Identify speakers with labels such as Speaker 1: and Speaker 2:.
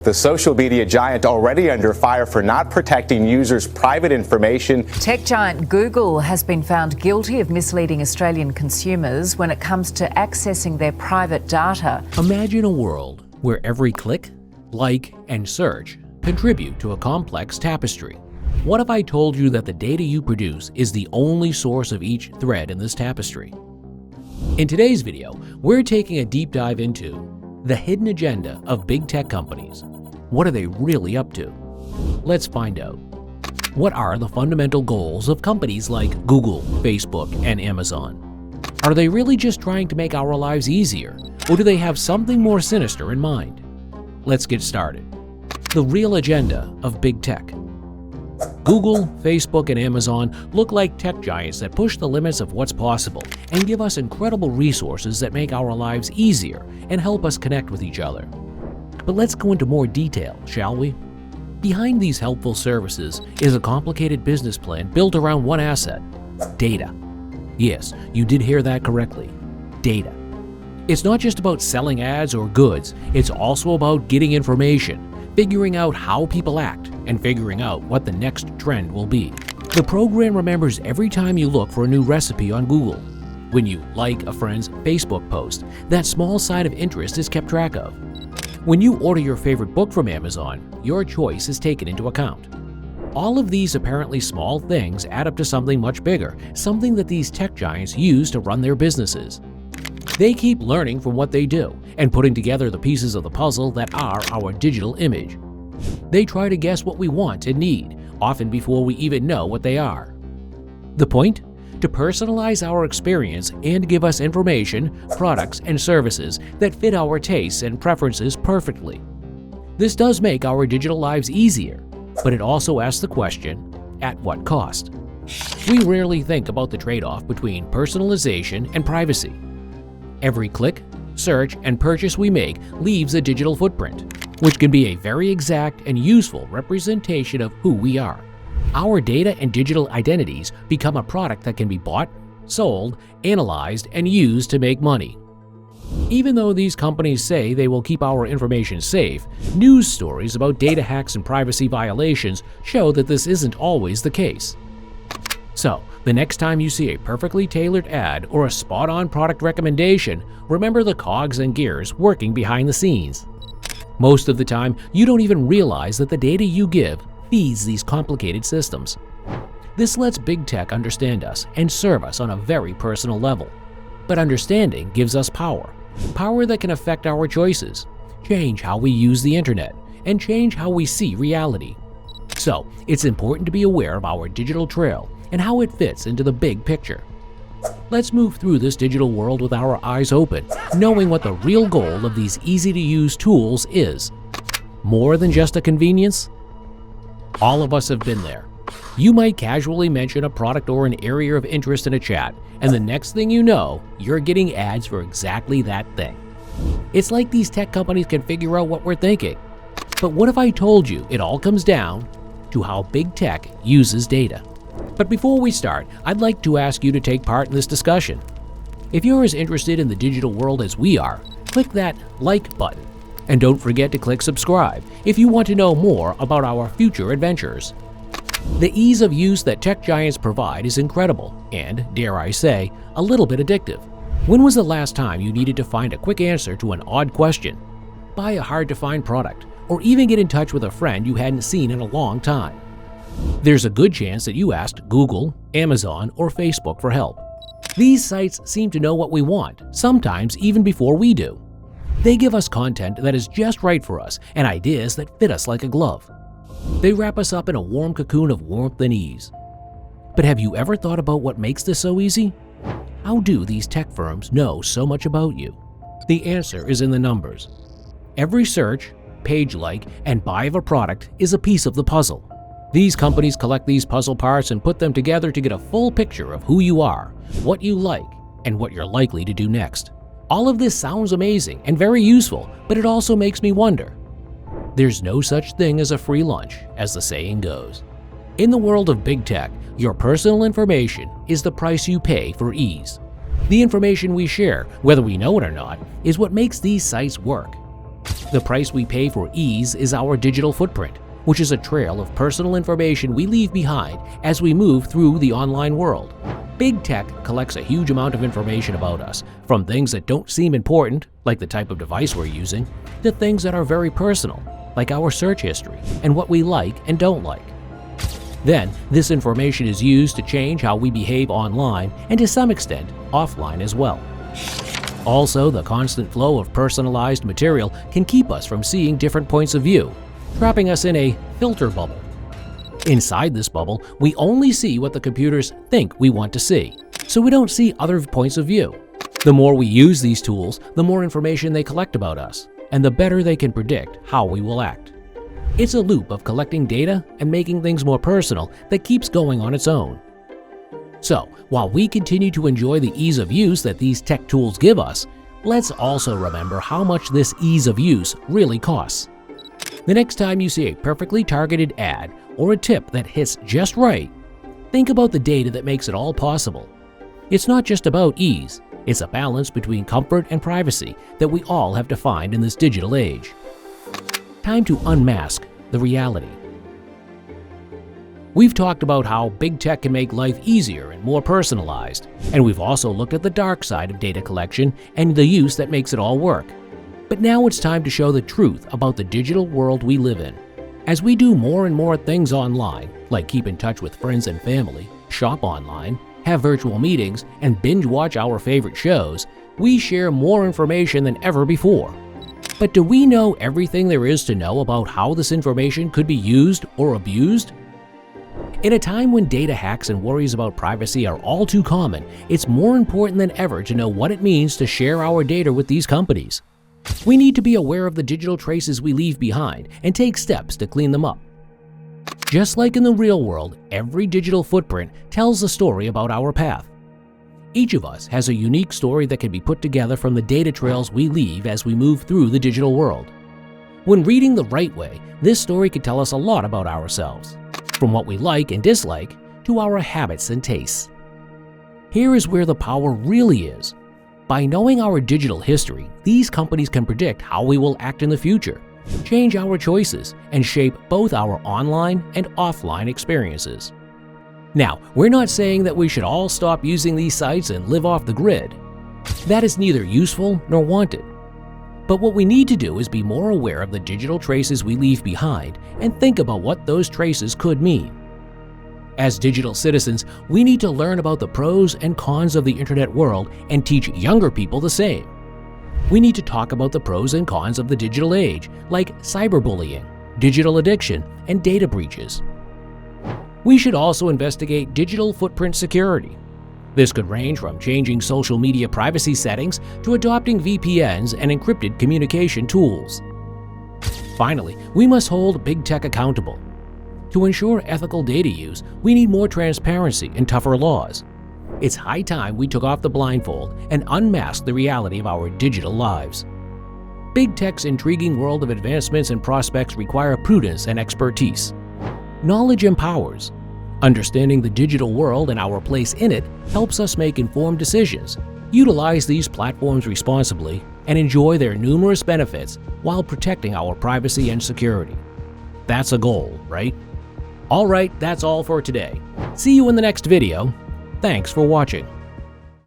Speaker 1: The social media giant already under fire for not protecting users' private information.
Speaker 2: Tech giant Google has been found guilty of misleading Australian consumers when it comes to accessing their private data.
Speaker 3: Imagine a world where every click, like, and search contribute to a complex tapestry. What if I told you that the data you produce is the only source of each thread in this tapestry? In today's video, we're taking a deep dive into the hidden agenda of big tech companies. What are they really up to? Let's find out. What are the fundamental goals of companies like Google, Facebook, and Amazon? Are they really just trying to make our lives easier, or do they have something more sinister in mind? Let's get started. The real agenda of big tech. Google, Facebook, and Amazon look like tech giants that push the limits of what's possible and give us incredible resources that make our lives easier and help us connect with each other. But let's go into more detail, shall we? Behind these helpful services is a complicated business plan built around one asset: data. Yes, you did hear that correctly. Data. It's not just about selling ads or goods, it's also about getting information, figuring out how people act, and figuring out what the next trend will be. The program remembers every time you look for a new recipe on Google. When you like a friend's Facebook post, that small sign of interest is kept track of. When you order your favorite book from Amazon, your choice is taken into account. All of these apparently small things add up to something much bigger, something that these tech giants use to run their businesses. They keep learning from what they do and putting together the pieces of the puzzle that are our digital image. They try to guess what we want and need, often before we even know what they are. The point? To personalize our experience and give us information, products, and services that fit our tastes and preferences perfectly. This does make our digital lives easier, but it also asks the question, at what cost? We rarely think about the trade-off between personalization and privacy. Every click, search, and purchase we make leaves a digital footprint, which can be a very exact and useful representation of who we are. Our data and digital identities become a product that can be bought, sold, analyzed, and used to make money. Even though these companies say they will keep our information safe, news stories about data hacks and privacy violations show that this isn't always the case. So, the next time you see a perfectly tailored ad or a spot-on product recommendation, remember the cogs and gears working behind the scenes. Most of the time, you don't even realize that the data you give feeds these complicated systems. This lets big tech understand us and serve us on a very personal level. But understanding gives us power. Power that can affect our choices, change how we use the internet, and change how we see reality. So, it's important to be aware of our digital trail and how it fits into the big picture. Let's move through this digital world with our eyes open, knowing what the real goal of these easy-to-use tools is. More than just a convenience? All of us have been there. You might casually mention a product or an area of interest in a chat, and the next thing you know, you're getting ads for exactly that thing. It's like these tech companies can figure out what we're thinking. But what if I told you it all comes down to how big tech uses data? But before we start, I'd like to ask you to take part in this discussion. If you're as interested in the digital world as we are, click that like button. And don't forget to click subscribe if you want to know more about our future adventures. The ease of use that tech giants provide is incredible and, dare I say, a little bit addictive. When was the last time you needed to find a quick answer to an odd question, buy a hard-to-find product, or even get in touch with a friend you hadn't seen in a long time? There's a good chance that you asked Google, Amazon, or Facebook for help. These sites seem to know what we want, sometimes even before we do. They give us content that is just right for us and ideas that fit us like a glove. They wrap us up in a warm cocoon of warmth and ease. But have you ever thought about what makes this so easy? How do these tech firms know so much about you? The answer is in the numbers. Every search, page like, and buy of a product is a piece of the puzzle. These companies collect these puzzle parts and put them together to get a full picture of who you are, what you like, and what you're likely to do next. All of this sounds amazing and very useful, but it also makes me wonder. There's no such thing as a free lunch, as the saying goes. In the world of big tech, your personal information is the price you pay for ease. The information we share, whether we know it or not, is what makes these sites work. The price we pay for ease is our digital footprint, which is a trail of personal information we leave behind as we move through the online world. Big Tech collects a huge amount of information about us, from things that don't seem important, like the type of device we're using, to things that are very personal, like our search history and what we like and don't like. Then, this information is used to change how we behave online and to some extent, offline as well. Also, the constant flow of personalized material can keep us from seeing different points of view, trapping us in a filter bubble. Inside this bubble, we only see what the computers think we want to see, so we don't see other points of view. The more we use these tools, the more information they collect about us, and the better they can predict how we will act. It's a loop of collecting data and making things more personal that keeps going on its own. So, while we continue to enjoy the ease of use that these tech tools give us, let's also remember how much this ease of use really costs. The next time you see a perfectly targeted ad or a tip that hits just right, think about the data that makes it all possible. It's not just about ease, it's a balance between comfort and privacy that we all have to find in this digital age. Time to unmask the reality. We've talked about how big tech can make life easier and more personalized, and we've also looked at the dark side of data collection and the use that makes it all work. But now it's time to show the truth about the digital world we live in. As we do more and more things online, like keep in touch with friends and family, shop online, have virtual meetings, and binge watch our favorite shows, we share more information than ever before. But do we know everything there is to know about how this information could be used or abused? In a time when data hacks and worries about privacy are all too common, it's more important than ever to know what it means to share our data with these companies. We need to be aware of the digital traces we leave behind and take steps to clean them up. Just like in the real world, every digital footprint tells a story about our path. Each of us has a unique story that can be put together from the data trails we leave as we move through the digital world. When reading the right way, this story can tell us a lot about ourselves, from what we like and dislike to our habits and tastes. Here is where the power really is. By knowing our digital history, these companies can predict how we will act in the future, change our choices, and shape both our online and offline experiences. Now, we're not saying that we should all stop using these sites and live off the grid. That is neither useful nor wanted. But what we need to do is be more aware of the digital traces we leave behind and think about what those traces could mean. As digital citizens, we need to learn about the pros and cons of the internet world and teach younger people the same. We need to talk about the pros and cons of the digital age, like cyberbullying, digital addiction, and data breaches. We should also investigate digital footprint security. This could range from changing social media privacy settings to adopting VPNs and encrypted communication tools. Finally, we must hold big tech accountable. To ensure ethical data use, we need more transparency and tougher laws. It's high time we took off the blindfold and unmasked the reality of our digital lives. Big tech's intriguing world of advancements and prospects require prudence and expertise. Knowledge empowers. Understanding the digital world and our place in it helps us make informed decisions, utilize these platforms responsibly, and enjoy their numerous benefits while protecting our privacy and security. That's a goal, right? Alright, that's all for today. See you in the next video. Thanks for watching.